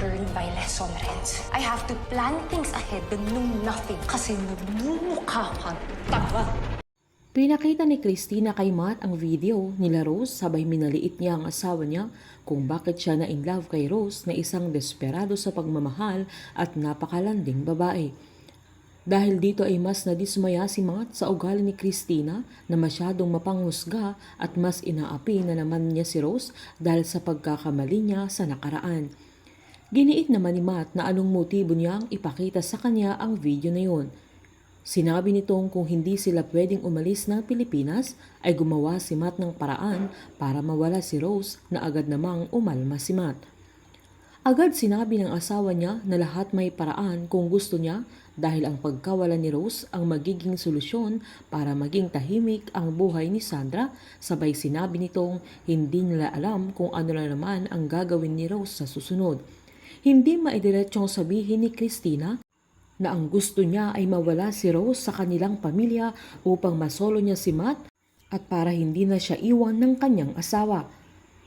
learn my lesson, Renz. I have to plan things ahead and know nothing kasi nagmumukha kang tanga. Pinakita ni Christina kay Matt ang video nila Rose sabay minaliit niya ang asawa niya kung bakit siya na in love kay Rose na isang desperado sa pagmamahal at napakalanding babae. Dahil dito ay mas nadismaya si Matt sa ugali ni Christina na masyadong mapanghusga at mas inaapi na naman niya si Rose dahil sa pagkakamali niya sa nakaraan. Giniit naman ni Matt na anong motibo niyang ipakita sa kanya ang video na yun. Sinabi nitong kung hindi sila pwedeng umalis ng Pilipinas ay gumawa si Matt ng paraan para mawala si Rose na agad namang umalma si Matt. Agad sinabi ng asawa niya na lahat may paraan kung gusto niya dahil ang pagkawala ni Rose ang magiging solusyon para maging tahimik ang buhay ni Sandra, sabay sinabi nitong hindi nila alam kung ano na naman ang gagawin ni Rose sa susunod. Hindi maidiretsong sabihin ni Christina na ang gusto niya ay mawala si Rose sa kanilang pamilya upang masolo niya si Matt at para hindi na siya iwan ng kanyang asawa.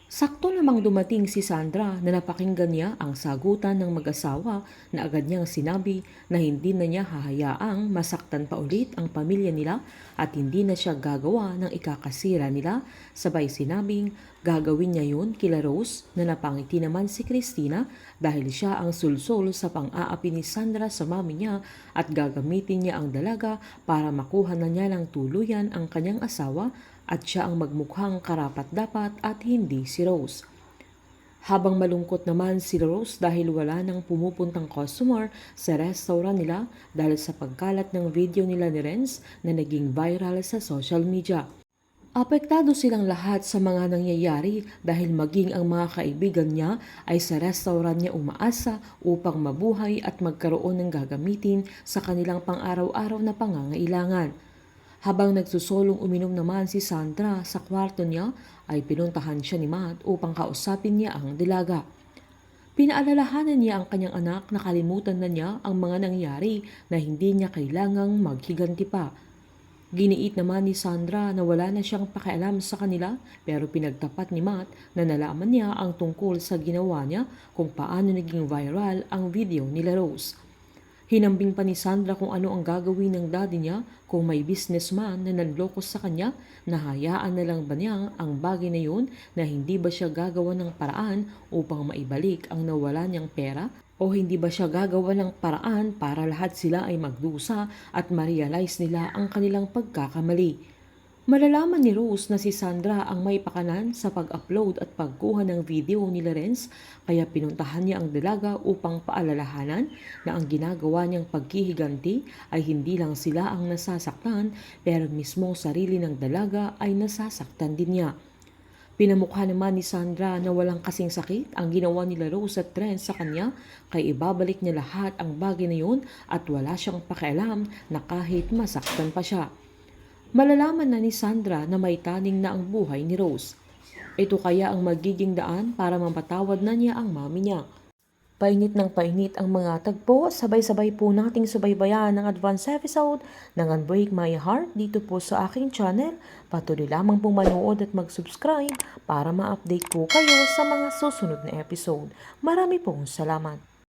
Sakto namang dumating si Sandra na napakinggan niya ang sagutan ng mag-asawa na agad niyang sinabi na hindi na niya hahayaang masaktan pa ulit ang pamilya nila at hindi na siya gagawa ng ikakasira nila, sabay sinabing gagawin niya yun kila Rose na napangiti naman si Christina dahil siya ang sulsol sa pang-aapi ni Sandra sa mami niya at gagamitin niya ang dalaga para makuha na niya ng tuluyan ang kanyang asawa at siya ang magmukhang karapat-dapat at hindi si Rose. Habang malungkot naman si Rose dahil wala nang pumupuntang customer sa restaurant nila dahil sa pagkalat ng video nila ni Renz na naging viral sa social media. Apektado silang lahat sa mga nangyayari dahil maging ang mga kaibigan niya ay sa restaurant niya umaasa upang mabuhay at magkaroon ng gagamitin sa kanilang pang-araw-araw na pangangailangan. Habang nagsusolong uminom naman si Sandra sa kwarto niya ay pinuntahan siya ni Matt upang kausapin niya ang dalaga. Pinaalalahanan niya ang kanyang anak na kalimutan na niya ang mga nangyari na hindi niya kailangang maghiganti pa. Giniit naman ni Sandra na wala na siyang pakialam sa kanila pero pinagtapat ni Matt na nalaman niya ang tungkol sa ginawa niya kung paano naging viral ang video nila Rose. Hinambing pa ni Sandra kung ano ang gagawin ng daddy niya kung may businessman na nanloko sa kanya, na hayaan na lang ba niya ang bagay na yun na hindi ba siya gagawa ng paraan upang maibalik ang nawala niyang pera o hindi ba siya gagawa ng paraan para lahat sila ay magdusa at ma-realize nila ang kanilang pagkakamali. Malalaman ni Rose na si Sandra ang may pakanan sa pag-upload at pagkuha ng video ni Renz kaya pinuntahan niya ang dalaga upang paalalahanan na ang ginagawa niyang paghihiganti ay hindi lang sila ang nasasaktan pero mismo sarili ng dalaga ay nasasaktan din niya. Pinamukha naman ni Sandra na walang kasing sakit ang ginawa nila Rose at Renz sa kanya kaya ibabalik niya lahat ang bagay na yun at wala siyang pakialam na kahit masaktan pa siya. Malalaman na ni Sandra na may taning na ang buhay ni Rose. Ito kaya ang magiging daan para mapatawad na niya ang mami niya. Painit ng painit ang mga tagpo, sabay-sabay po nating subaybayan ang advance episode ng Unbreak My Heart dito po sa aking channel. Patuloy lamang pong manood at mag-subscribe para ma-update po kayo sa mga susunod na episode. Marami pong salamat.